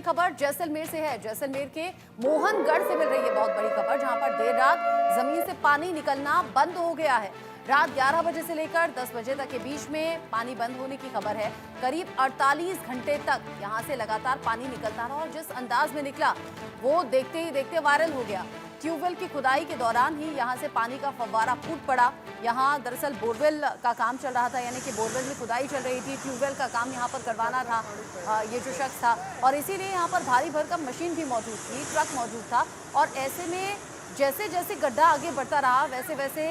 खबर जैसलमेर से है। जैसलमेर के मोहनगढ़ से मिल रही है बहुत बड़ी खबर, जहां पर देर रात जमीन से पानी निकलना बंद हो गया है। रात 11 बजे से लेकर 10 बजे तक के बीच में पानी बंद होने की खबर है। करीब 48 घंटे तक यहां से लगातार पानी निकलता रहा और जिस अंदाज में निकला वो देखते ही देखते वायरल हो गया। ट्यूबवेल की खुदाई के दौरान ही यहां से पानी का फव्वारा फूट पड़ा। यहां दरअसल बोरवेल का काम चल रहा था, यानी कि बोरवेल में खुदाई चल रही थी। ट्यूबवेल का काम यहां पर करवाना था ये जो शख्स था, और इसीलिए यहां पर भारी भरकम मशीन भी मौजूद थी, ट्रक मौजूद था। और ऐसे में जैसे जैसे गड्ढा आगे बढ़ता रहा वैसे वैसे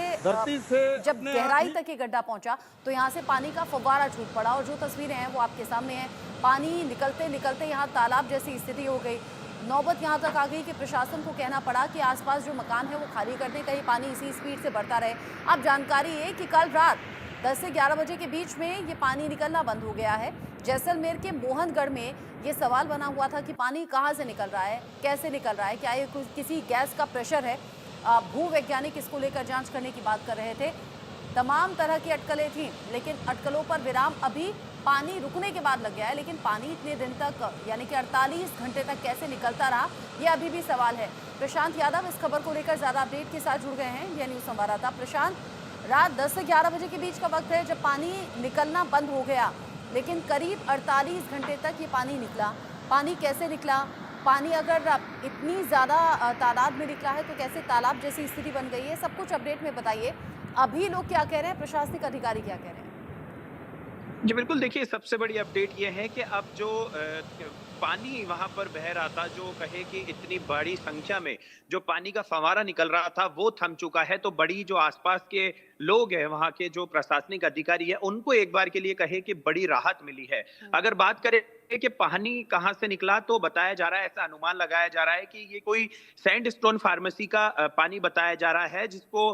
जब गहराई तक ये गड्ढा पहुंचा तो यहाँ से पानी का फव्वारा छूट पड़ा। और जो तस्वीरें हैं वो आपके सामने हैं। पानी निकलते निकलते यहाँ तालाब जैसी स्थिति हो गई। नौबत यहाँ तक आ गई कि प्रशासन को कहना पड़ा कि आसपास जो मकान है वो खाली कर दें, कहीं पानी इसी स्पीड से बढ़ता रहे। अब जानकारी है कि कल रात 10 से 11 बजे के बीच में ये पानी निकलना बंद हो गया है। जैसलमेर के मोहनगढ़ में ये सवाल बना हुआ था कि पानी कहाँ से निकल रहा है, कैसे निकल रहा है, क्या ये किसी गैस का प्रेशर है। भूवैज्ञानिक इसको लेकर जांच करने की बात कर रहे थे। तमाम तरह की अटकलें थीं, लेकिन अटकलों पर विराम अभी पानी रुकने के बाद लग गया है। लेकिन पानी इतने दिन तक यानी कि 48 घंटे तक कैसे निकलता रहा, ये अभी भी सवाल है। प्रशांत यादव इस खबर को लेकर ज़्यादा अपडेट के साथ जुड़ गए हैं। ये न्यूज़ संवाददाता प्रशांत, रात 10 से 11 बजे के बीच का वक्त है जब पानी निकलना बंद हो गया, लेकिन करीब 48 घंटे तक ये पानी निकला। पानी कैसे निकला? पानी अगर इतनी ज़्यादा तादाद में निकला है तो कैसे तालाब जैसी स्थिति बन गई है? सब कुछ अपडेट में बताइए। अभी लोग क्या कह रहे हैं, प्रशासनिक अधिकारी क्या कह रहे हैं? जी बिल्कुल, देखिए सबसे बड़ी अपडेट ये है कि अब जो पानी वहां पर बह रहा था, जो कहे कि इतनी बड़ी संख्या में जो पानी का फव्वारा निकल रहा था वो थम चुका है। तो बड़ी जो आसपास के लोग हैं, वहां के जो प्रशासनिक अधिकारी है, उनको एक बार के लिए कहे कि बड़ी राहत मिली है। अगर बात करें कि पानी कहां से निकला तो बताया जा रहा है, ऐसा अनुमान लगाया जा रहा है कि ये कोई सैंडस्टोन फार्मेसी का पानी बताया जा रहा है, जिसको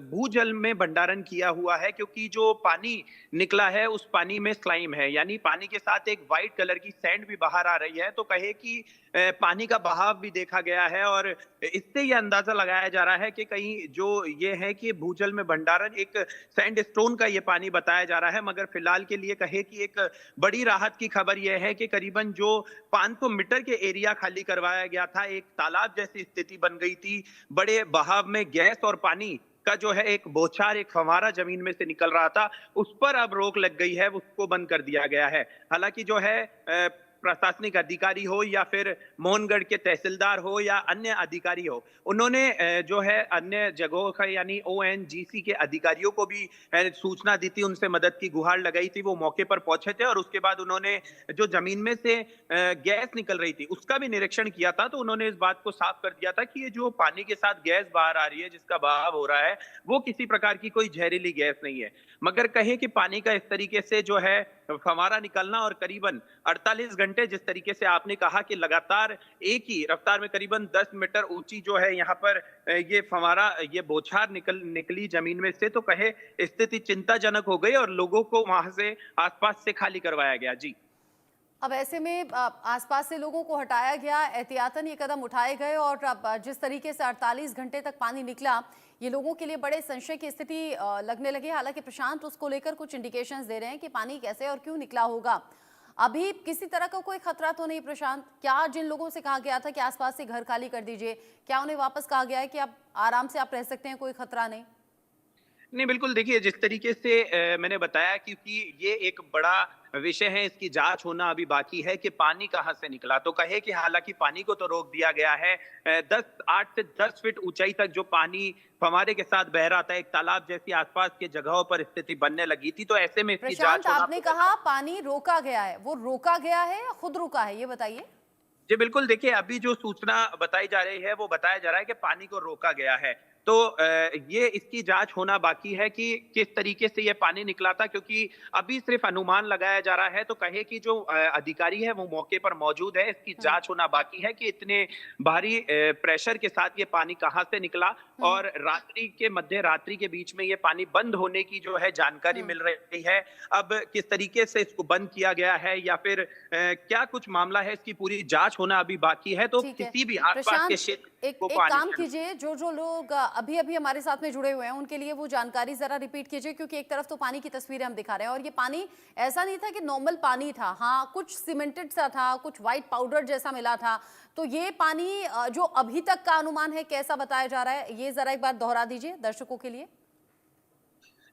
भूजल में भंडारण किया हुआ है। क्योंकि जो पानी निकला है उस पानी में स्लाइम है, यानी पानी के साथ एक वाइट कलर की सैंड भी बाहर आ रही है। तो कहे कि पानी का बहाव भी देखा गया है और इससे यह अंदाजा लगाया जा रहा है कि कहीं जो ये है कि भूजल में भंडारण एक सैंडस्टोन का ये पानी बताया जा रहा है। मगर फिलहाल के लिए कहे कि एक बड़ी राहत की खबर यह है कि करीबन जो 500 मीटर के एरिया खाली करवाया गया था, एक तालाब जैसी स्थिति बन गई थी। बड़े बहाव में गैस और पानी का जो है एक बौछार, एक फव्वारा जमीन में से निकल रहा था, उस पर अब रोक लग गई है, उसको बंद कर दिया गया है। हालांकि जो है प्रशासनिक अधिकारी हो या फिर मोहनगढ़ के तहसीलदार हो या अन्य अधिकारी हो, उन्होंने जो है अन्य जगहों का यानी ओएनजीसी के अधिकारियों को भी सूचना दी थी, उनसे मदद की गुहार लगाई थी। वो मौके पर पहुंचे थे और उसके बाद उन्होंने जो जमीन में से गैस निकल रही थी उसका भी निरीक्षण किया था। तो उन्होंने इस बात को साफ कर दिया था कि ये जो पानी के साथ गैस बाहर आ रही है, जिसका बहाव हो रहा है, वो किसी प्रकार की कोई जहरीली गैस नहीं है। मगर कहें कि पानी का इस तरीके से जो है फव्वारा निकलना और करीबन 48 घंटे, जिस तरीके से आपने कहा कि लगातार एक ही रफ्तार में करीबन 10 मीटर ऊंची जो है यहाँ पर ये फव्वारा, ये बौछार निकली जमीन में से, तो कहे स्थिति चिंताजनक हो गई और लोगों को वहां से आसपास से खाली करवाया गया। जी, अब ऐसे में आसपास से लोगों को हटाया गया, एहतियातन ये कदम उठाए गए, और अब जिस तरीके से 48 घंटे तक पानी निकला, ये लोगों के लिए बड़े संशय की स्थिति लगने लगी। हालांकि प्रशांत उसको लेकर कुछ इंडिकेशंस दे रहे हैं कि पानी कैसे और क्यों निकला होगा। अभी किसी तरह का कोई खतरा तो नहीं प्रशांत? क्या जिन लोगों से कहा गया था कि आसपास से घर खाली कर दीजिए, क्या उन्हें वापस कहा गया है कि अब आराम से आप रह सकते हैं, कोई खतरा नहीं? नहीं बिल्कुल, देखिए जिस तरीके से मैंने बताया, क्योंकि ये एक बड़ा विषय है, इसकी जांच होना अभी बाकी है कि पानी कहां से निकला। तो कहे कि हालांकि पानी को तो रोक दिया गया है, 8 से 10 फीट ऊंचाई तक जो पानी फव्वारे के साथ बह रहा था, एक तालाब जैसी आसपास के जगहों पर स्थिति बनने लगी थी। तो ऐसे में इसकी प्रशांत, जांच होना। आपने कहा पानी रोका गया है, वो रोका गया है या खुद रुका है, ये बताइए। जी बिल्कुल, देखिए अभी जो सूचना बताई जा रही है वो बताया जा रहा है कि पानी को रोका गया है। तो ये इसकी जांच होना बाकी है कि किस तरीके से ये पानी निकला था, क्योंकि अभी सिर्फ अनुमान लगाया जा रहा है। तो कहे कि जो अधिकारी है वो मौके पर मौजूद है, इसकी जांच होना बाकी है कि इतने भारी प्रेशर के साथ ये पानी कहाँ से निकला और रात्रि के मध्य रात्रि के बीच में ये पानी बंद होने की जो है जानकारी मिल रही है। अब किस तरीके से इसको बंद किया गया है या फिर क्या कुछ मामला है, इसकी पूरी जांच होना अभी बाकी है। तो ठीक है किसी भी आसपास के प्रशांत, क्षेत्र एक को एक पानी काम कीजिए, जो जो लोग अभी अभी हमारे साथ में जुड़े हुए हैं उनके लिए वो जानकारी जरा रिपीट कीजिए, क्योंकि एक तरफ तो पानी की तस्वीरें हम दिखा रहे हैं और ये पानी ऐसा नहीं था कि नॉर्मल पानी था, हाँ कुछ सीमेंटेड सा था, कुछ व्हाइट पाउडर जैसा मिला था। तो ये पानी जो अभी तक का अनुमान है कैसा बताया जा रहा है, ये जरा एक बार दोहरा दीजिए दर्शकों के लिए।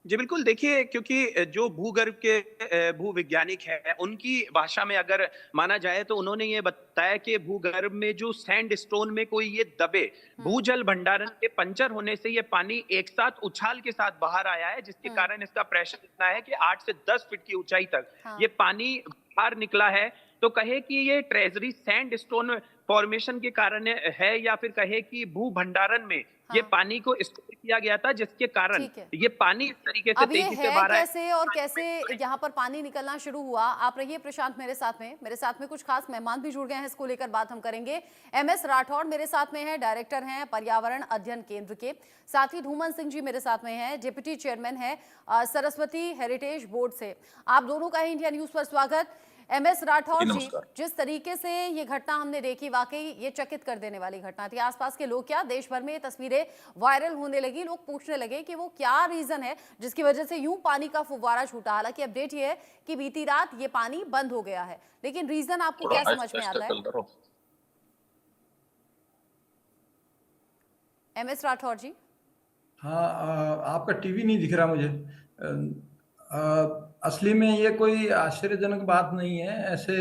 जी बिल्कुल, देखिए क्योंकि जो भूगर्भ के भूवैज्ञानिक हैं, उनकी भाषा में अगर माना जाए तो उन्होंने ये बताया कि भूगर्भ में जो सैंडस्टोन में कोई ये दबे, भूजल भंडारण के पंचर होने से ये पानी एक साथ उछाल के साथ बाहर आया है, जिसके कारण इसका प्रेशर इतना है कि 8 से 10 फीट की ऊंचाई तक ये पानी बाहर निकला है। तो कहे कि ये ट्रेजरी सैंडस्टोन फॉर्मेशन के कारण है, या फिर कहे कि भू भंडारण में ये पानी को स्टोर किया गया था, जिसके कारण ये पानी इस तरीके से अब ये तेजी से है बाहर आया। कैसे और कैसे यहाँ पर पानी निकलना शुरू हुआ। आप रहिए प्रशांत मेरे साथ में कुछ खास मेहमान भी जुड़ गए हैं, इसको लेकर बात हम करेंगे। MS राठौड़ मेरे साथ में है, डायरेक्टर हैं पर्यावरण अध्ययन केंद्र के। साथ ही धूमन सिंह जी मेरे साथ में हैं, डिप्टी चेयरमैन है सरस्वती हेरिटेज बोर्ड से। आप दोनों का ही इंडिया न्यूज पर स्वागत। MS राठौड़ जी, जिस तरीके से ये घटना हमने देखी, वाकई ये चकित कर देने वाली घटना थी। आसपास के लोग क्या, देश भर में ये तस्वीरें वायरल होने लगी, लोग पूछने लगे कि वो क्या रीजन है जिसकी वजह से यूं पानी का फुव्वारा छूटा। हालांकि अपडेट ये है कि बीती रात ये पानी बंद हो गया है, लेकिन रीजन आपको क्या समझ में आता है? MS राठौड़ जी। हाँ, आपका टीवी नहीं दिख रहा मुझे। असली में ये कोई आश्चर्यजनक बात नहीं है। ऐसे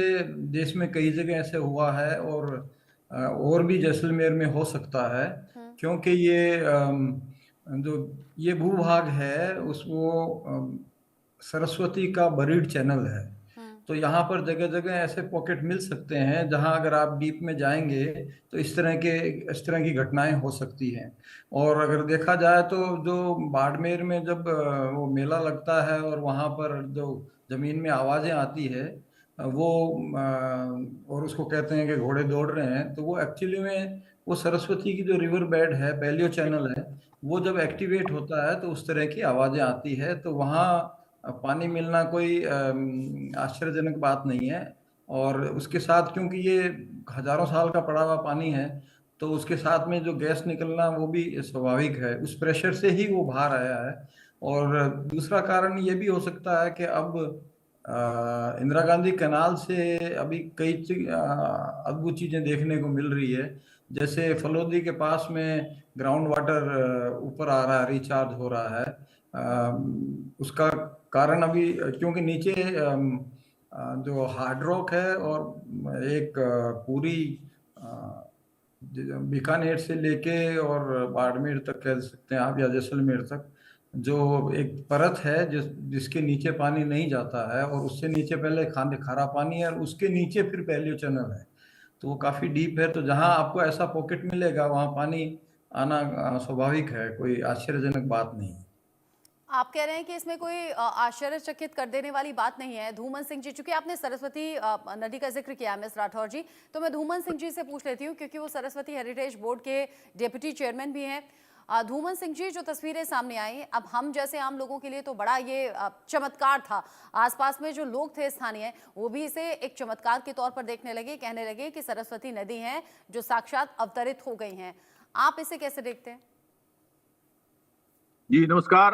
देश में कई जगह ऐसे हुआ है और भी जैसलमेर में हो सकता है, क्योंकि जो ये भूभाग है उसको सरस्वती का बरीड चैनल है। तो यहाँ पर जगह जगह ऐसे पॉकेट मिल सकते हैं जहाँ अगर आप डीप में जाएंगे तो इस तरह की घटनाएं हो सकती हैं। और अगर देखा जाए तो जो बाड़मेर में जब वो मेला लगता है और वहाँ पर जो जमीन में आवाजें आती है वो और उसको कहते हैं कि घोड़े दौड़ रहे हैं, तो वो एक्चुअली में वो सरस्वती की जो रिवर बेड है, पैलियो चैनल है, वो जब एक्टिवेट होता है तो उस तरह की आवाजें आती है। तो वहाँ पानी मिलना कोई आश्चर्यजनक बात नहीं है। और उसके साथ क्योंकि ये हजारों साल का पड़ा हुआ पानी है तो उसके साथ में जो गैस निकलना वो भी स्वाभाविक है, उस प्रेशर से ही वो बाहर आया है। और दूसरा कारण ये भी हो सकता है कि अब इंदिरा गांधी कैनाल से अभी कई अद्भुत चीजें देखने को मिल रही है। जैसे फलोदी के पास में ग्राउंड वाटर ऊपर आ रहा है, रिचार्ज हो रहा है। उसका कारण अभी क्योंकि नीचे जो हार्ड रॉक है और एक पूरी बीकानेर से लेके और बाड़मेर तक कह सकते हैं आप, या जैसलमेर तक, जो एक परत है जिसके नीचे पानी नहीं जाता है और उससे नीचे पहले खारा पानी है और उसके नीचे फिर पैलियो चैनल है। तो वो काफी डीप है। तो जहां आपको ऐसा पॉकेट मिलेगा वहां पानी आना स्वाभाविक है, कोई आश्चर्यजनक बात नहीं है। आप कह रहे हैं कि इसमें कोई आश्चर्यचकित कर देने वाली बात नहीं है। धूमन सिंह जी, चूंकि आपने सरस्वती नदी का जिक्र किया MS राठौर जी, तो मैं धूमन सिंह जी से पूछ लेती हूँ, क्योंकि वो सरस्वती हेरिटेज बोर्ड के डिप्टी चेयरमैन भी हैं। धूमन सिंह जी, जो तस्वीरें सामने आई, अब हम जैसे आम लोगों के लिए तो बड़ा ये चमत्कार था। आसपास में जो लोग थे स्थानीय, वो भी इसे एक चमत्कार के तौर पर देखने लगे, कहने लगे कि सरस्वती नदी है जो साक्षात अवतरित हो गई हैं। आप इसे कैसे देखते हैं? जी नमस्कार।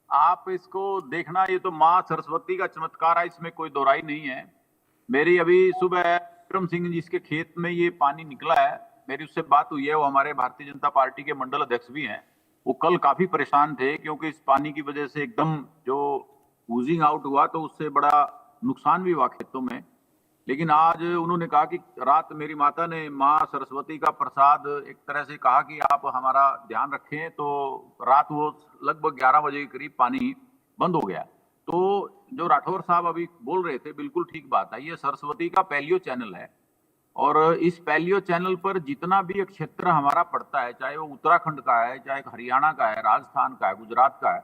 आप इसको देखना, ये तो माँ सरस्वती का चमत्कार है, इसमें कोई दो राय नहीं है। मेरी अभी सुबह विक्रम सिंह जी के खेत में ये पानी निकला है, मेरी उससे बात हुई है। वो हमारे भारतीय जनता पार्टी के मंडल अध्यक्ष भी हैं। वो कल काफी परेशान थे क्योंकि इस पानी की वजह से एकदम जो वूजिंग आउट हुआ तो उससे बड़ा नुकसान भी हुआ खेतों में। लेकिन आज उन्होंने कहा कि रात मेरी माता ने माँ सरस्वती का प्रसाद एक तरह से कहा कि आप हमारा ध्यान रखें, तो रात वो लगभग 11 बजे के करीब पानी बंद हो गया। तो जो राठौर साहब अभी बोल रहे थे बिल्कुल ठीक बात है। ये सरस्वती का पैलियो चैनल है और इस पैलियो चैनल पर जितना भी क्षेत्र हमारा पड़ता है, चाहे वो उत्तराखंड का है, चाहे हरियाणा का है, राजस्थान का है, गुजरात का है,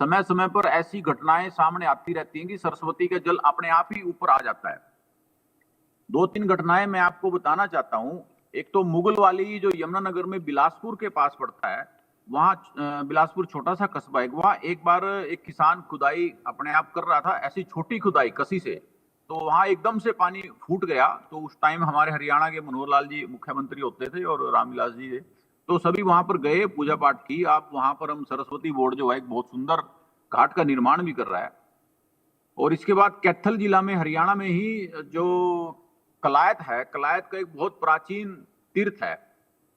समय समय पर ऐसी घटनाएं सामने आती रहती हैं कि सरस्वती का जल अपने आप ही ऊपर आ जाता है। 2-3 घटनाएं मैं आपको बताना चाहता हूं। एक तो मुगल वाली जो यमुनानगर में बिलासपुर के पास पड़ता है, वहां बिलासपुर छोटा सा कस्बा है, वहां एक बार एक किसान खुदाई अपने आप कर रहा था, ऐसी छोटी खुदाई कसी से, तो वहां एकदम से पानी फूट गया। तो उस टाइम हमारे हरियाणा के मनोहर लाल जी मुख्यमंत्री होते थे और रामविलास जी थे। तो सभी वहां पर गए, पूजा पाठ की। आप वहां पर हम सरस्वती बोर्ड जो है एक बहुत सुंदर घाट का निर्माण भी कर रहा है। और इसके बाद कैथल जिला में, हरियाणा में ही जो कलायत है, कलायत का एक बहुत प्राचीन तीर्थ है।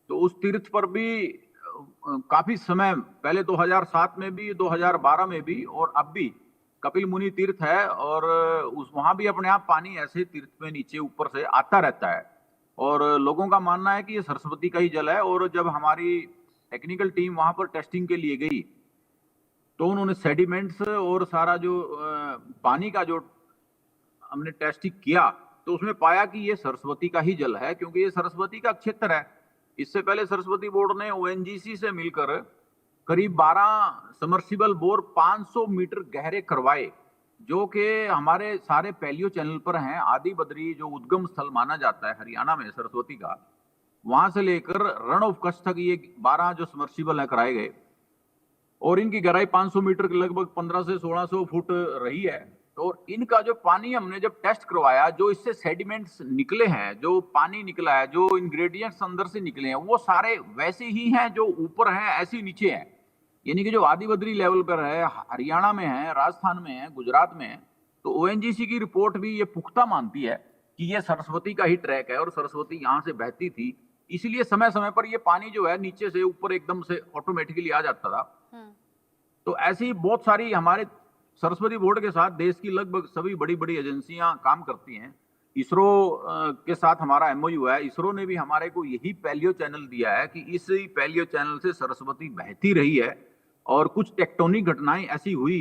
तो उस तीर्थ पर भी काफी समय पहले 2007 में भी, 2012 में भी और अब भी कपिल मुनि तीर्थ है। और उस वहां भी अपने आप पानी ऐसे तीर्थ में नीचे ऊपर से आता रहता है। और लोगों का मानना है कि ये सरस्वती का ही जल है। और जब हमारी टेक्निकल टीम वहां पर टेस्टिंग के लिए गई तो उन्होंने सेडिमेंट्स और सारा जो पानी का जो हमने टेस्टिंग किया तो उसमें पाया कि ये सरस्वती का ही जल है, क्योंकि ये सरस्वती का क्षेत्र है। इससे पहले सरस्वती बोर्ड ने ओएनजीसी से मिलकर करीब 12 समर्सिबल बोर 500 मीटर गहरे करवाए, जो कि हमारे सारे पैलियो चैनल पर हैं। आदि बद्री जो उद्गम स्थल माना जाता है हरियाणा में सरस्वती का, वहां से लेकर रण ऑफ कच्छ तक ये 12 जो समर्सिबल है कराए गए। और इनकी गहराई 500 मीटर के लगभग 15 से 1600 फुट रही है। और इनका जो पानी हमने जब टेस्ट करवाया, जो इससे सेडिमेंट्स निकले हैं, जो पानी निकला है, जो इंग्रेडिएंट्स अंदर से निकले हैं, वो सारे वैसे ही हैं जो ऊपर हैं ऐसे नीचे हैं। यानी कि जो आदि बद्री लेवल पर है, हरियाणा में है, राजस्थान में है, गुजरात में है। तो ओएनजीसी की रिपोर्ट भी ये पुख्ता मानती है कि ये सरस्वती का ही ट्रैक है और सरस्वती यहाँ से बहती थी। इसलिए समय समय पर ये पानी जो है नीचे से ऊपर एकदम से ऑटोमेटिकली आ जाता था। तो ऐसी बहुत सारी हमारे सरस्वती बोर्ड के साथ देश की लगभग सभी बड़ी बड़ी एजेंसियां काम करती हैं। इसरो के साथ हमारा एमओयू है। इसरो ने भी हमारे को यही पैलियो चैनल दिया है कि इस पैलियो चैनल से सरस्वती बहती रही है। और कुछ टेक्टोनिक घटनाएं ऐसी हुई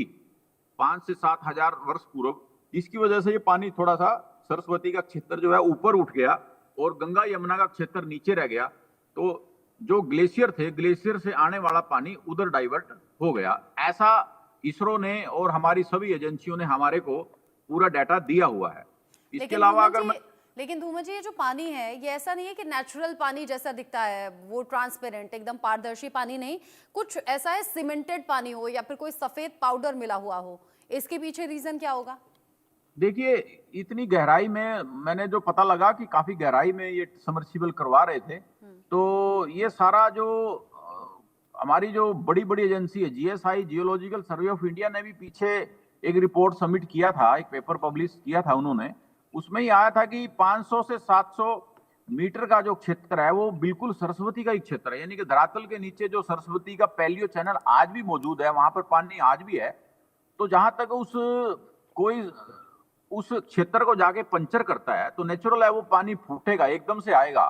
5 से 7 हजार वर्ष पूर्व, इसकी वजह से ये पानी थोड़ा सा सरस्वती का क्षेत्र जो है ऊपर उठ गया और गंगा यमुना का क्षेत्र नीचे रह गया। तो जो ग्लेशियर थे, ग्लेशियर से आने वाला पानी उधर डाइवर्ट हो गया। ऐसा इसरो ने और हमारी सभी एजेंसियों ने हमारे को पूरा डाटा दिया हुआ है। इसके अलावा अगर लेकिन धूमल जी, ये जो पानी है ये ऐसा नहीं है कि नेचुरल पानी जैसा दिखता है, वो ट्रांसपेरेंट एकदम पारदर्शी पानी नहीं, कुछ ऐसा है सीमेंटेड पानी हो या फिर कोई सफेद पाउडर मिला हुआ हो, इसके पीछे रीजन क्या होगा? देखिए, इतनी गहराई में मैंने जो पता लगा कि काफी गहराई में ये सबमर्सिबल करवा रहे थे। तो ये सारा जो हमारी जो बड़ी बड़ी एजेंसी है, GSI, geological survey of India ने भी पीछे एक रिपोर्ट सबमिट किया था, एक पेपर पब्लिश किया था उन्होंने। उसमें ही आया था कि 500 से 700 मीटर का जो क्षेत्र है वो बिल्कुल सरस्वती का ही क्षेत्र है। यानी कि धरातल के नीचे जो सरस्वती का पैलियो चैनल आज भी मौजूद है, वहां पर पानी आज भी है। तो जहां तक कोई उस क्षेत्र को जाके पंचर करता है तो नेचुरल है वो पानी फूटेगा, एकदम से आएगा।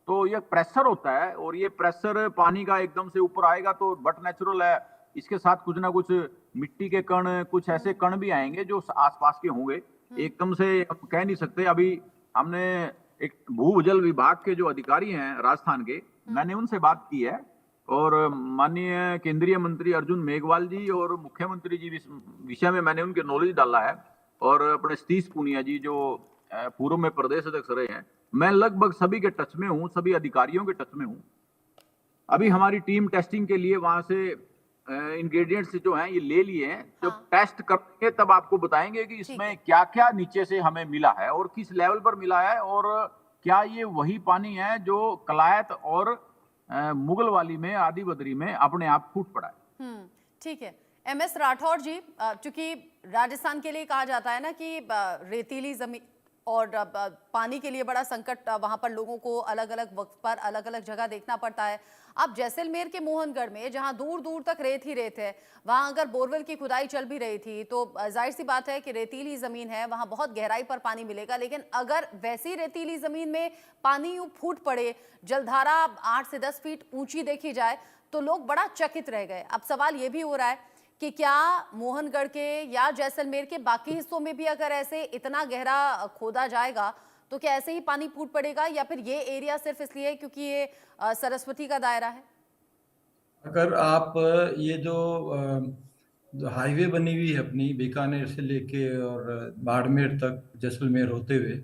तो ये प्रेशर होता है और ये प्रेशर पानी का एकदम से ऊपर आएगा तो बट नेचुरल है। इसके साथ कुछ ना कुछ मिट्टी के कण, कुछ ऐसे कण भी आएंगे जो आसपास के होंगे। एकदम से हम कह नहीं सकते। अभी हमने एक भूजल विभाग के जो अधिकारी हैं राजस्थान के, मैंने उनसे बात की है और माननीय केंद्रीय मंत्री अर्जुन मेघवाल जी और मुख्यमंत्री जी विषय में मैंने उनके नॉलेज डाला है। और अपने सतीश पूनिया जी जो पूर्व में प्रदेश अध्यक्ष रहे हैं, मैं लगभग सभी के टच में हूँ, सभी अधिकारियों के टच में हूँ। अभी हमारी टीम टेस्टिंग के लिए वहां से इंग्रेडिएंट्स जो हैं ये ले लिए हैं। जब टेस्ट करेंगे तब आपको बताएंगे कि इसमें क्या क्या नीचे से हमें मिला है और किस लेवल पर मिला है और क्या ये वही पानी है जो कलायत और मुगल वाली में, आदि बद्री में अपने आप फूट पड़ा है। ठीक है। एमएस राठौर जी, चूंकि राजस्थान के लिए कहा जाता है ना कि रेतीली जमीन और पानी के लिए बड़ा संकट, वहां पर लोगों को अलग अलग वक्त पर अलग अलग जगह देखना पड़ता है। अब जैसलमेर के मोहनगढ़ में जहां दूर दूर तक रेत ही रेत है, वहां अगर बोरवेल की खुदाई चल भी रही थी तो जाहिर सी बात है कि रेतीली जमीन है, वहां बहुत गहराई पर पानी मिलेगा। लेकिन अगर वैसी रेतीली जमीन में पानी यूं फूट पड़े, जलधारा 8 से 10 फीट ऊंची देखी जाए तो लोग बड़ा चकित रह गए। अब सवाल ये भी हो रहा है कि क्या मोहनगढ़ के या जैसलमेर के बाकी हिस्सों में भी अगर ऐसे इतना गहरा खोदा जाएगा तो क्या ऐसे ही पानी फूट पड़ेगा, या फिर ये एरिया सिर्फ इसलिए क्योंकि ये सरस्वती का दायरा है? अगर आप ये जो हाईवे बनी हुई है अपनी बीकानेर से लेके और बाड़मेर तक जैसलमेर होते हुए,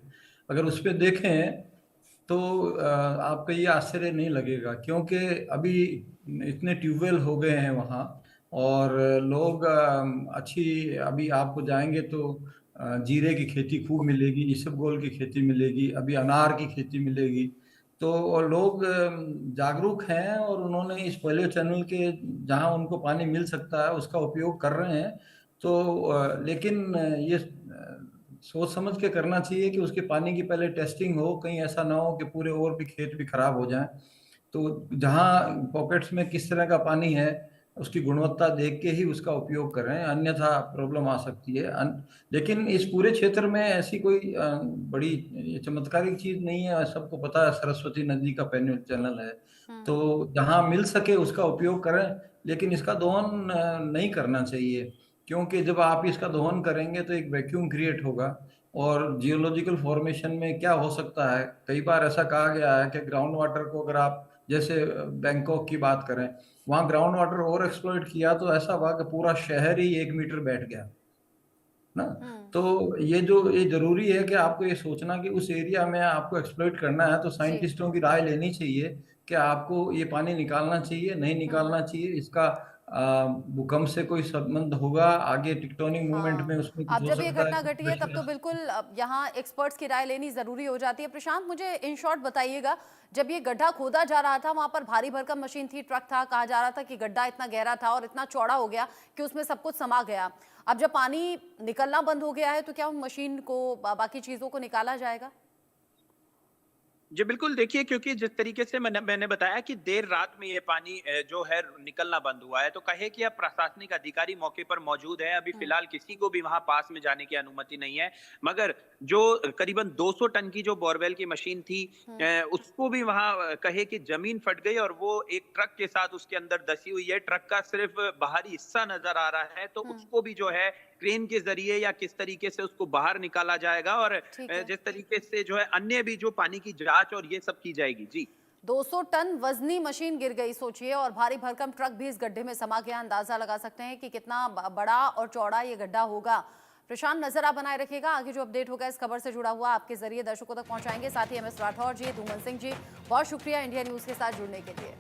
अगर उस पर देखें तो आपको ये आश्चर्य नहीं लगेगा, क्योंकि अभी इतने ट्यूबवेल हो गए हैं वहाँ और लोग अभी आपको जाएंगे तो जीरे की खेती खूब मिलेगी, इसबगोल की खेती मिलेगी, अभी अनार की खेती मिलेगी। तो लोग जागरूक हैं और उन्होंने इस पहले चैनल के जहां उनको पानी मिल सकता है उसका उपयोग कर रहे हैं। तो लेकिन ये सोच समझ के करना चाहिए कि उसके पानी की पहले टेस्टिंग हो, कहीं ऐसा ना हो कि पूरे और भी खेत भी खराब हो जाएं। तो जहां पॉकेट्स में किस तरह का पानी है उसकी गुणवत्ता देख के ही उसका उपयोग करें, अन्यथा प्रॉब्लम आ सकती है। लेकिन इस पूरे क्षेत्र में ऐसी कोई बड़ी चमत्कारिक चीज नहीं है, सबको पता है सरस्वती नदी का पेन्यू चैनल है। तो जहां मिल सके उसका उपयोग करें, लेकिन इसका दोहन नहीं करना चाहिए, क्योंकि जब आप इसका दोहन करेंगे तो एक वैक्यूम क्रिएट होगा। और जियोलॉजिकल फॉर्मेशन में क्या हो सकता है, कई बार ऐसा कहा गया है कि ग्राउंड वाटर को अगर आप जैसे बैंकॉक की बात करें, वहां ग्राउंड वाटर ओवर एक्सप्लॉइट किया तो ऐसा हुआ कि पूरा शहर ही 1 मीटर बैठ गया ना। तो ये जरूरी है कि आपको ये सोचना कि उस एरिया में आपको एक्सप्लॉइट करना है तो जी। साइंटिस्टों की राय लेनी चाहिए कि आपको ये पानी निकालना चाहिए नहीं निकालना चाहिए, इसका भूकंप से कोई संबंध होगा, आगे टेक्टोनिक मूवमेंट में हाँ, उसमें कुछ अब हो जब ये सकता है, घटना कुछ घटी है तब तो प्रेशर। बिल्कुल यहाँ एक्सपर्ट्स की राय लेनी जरूरी हो जाती है। प्रशांत, मुझे इन शॉर्ट बताइएगा, जब ये गड्ढा खोदा जा रहा था वहां पर भारी भरकम मशीन थी, ट्रक था, कहा जा रहा था कि गड्ढा इतना गहरा था और इतना चौड़ा हो गया कि उसमें सब कुछ समा गया। अब जब पानी निकलना बंद हो गया है तो क्या उन मशीन को बाकी चीजों को निकाला जाएगा? जी बिल्कुल, देखिए क्योंकि जिस तरीके से मैंने बताया कि देर रात में ये पानी जो है निकलना बंद हुआ है, तो कहे कि अब प्रशासनिक अधिकारी मौके पर मौजूद है, अभी फिलहाल किसी को भी वहां पास में जाने की अनुमति नहीं है। मगर जो करीबन 200 टन की जो बोरवेल की मशीन थी, उसको भी वहां कहे कि जमीन फट गई और वो एक ट्रक के साथ उसके अंदर दसी हुई है। ट्रक का सिर्फ बाहरी हिस्सा नजर आ रहा है, तो उसको भी जो है क्रेन के जरिए या किस तरीके से उसको बाहर निकाला जाएगा और ठीक है। जिस तरीके से जो है अन्य भी जो पानी की जांच और ये सब की जाएगी। जी 200 टन वजनी मशीन गिर गई, सोचिए, और भारी भरकम ट्रक भी इस गड्ढे में समा गया। अंदाजा लगा सकते हैं कि कितना बड़ा और चौड़ा ये गड्ढा होगा। प्रशांत, नजर आप बनाए रखिएगा, आगे जो अपडेट होगा इस खबर से जुड़ा हुआ आपके जरिए दर्शकों तक पहुंचाएंगे। साथ ही MS राठौर जी, धूमन सिंह जी, बहुत शुक्रिया इंडिया न्यूज के साथ जुड़ने के लिए।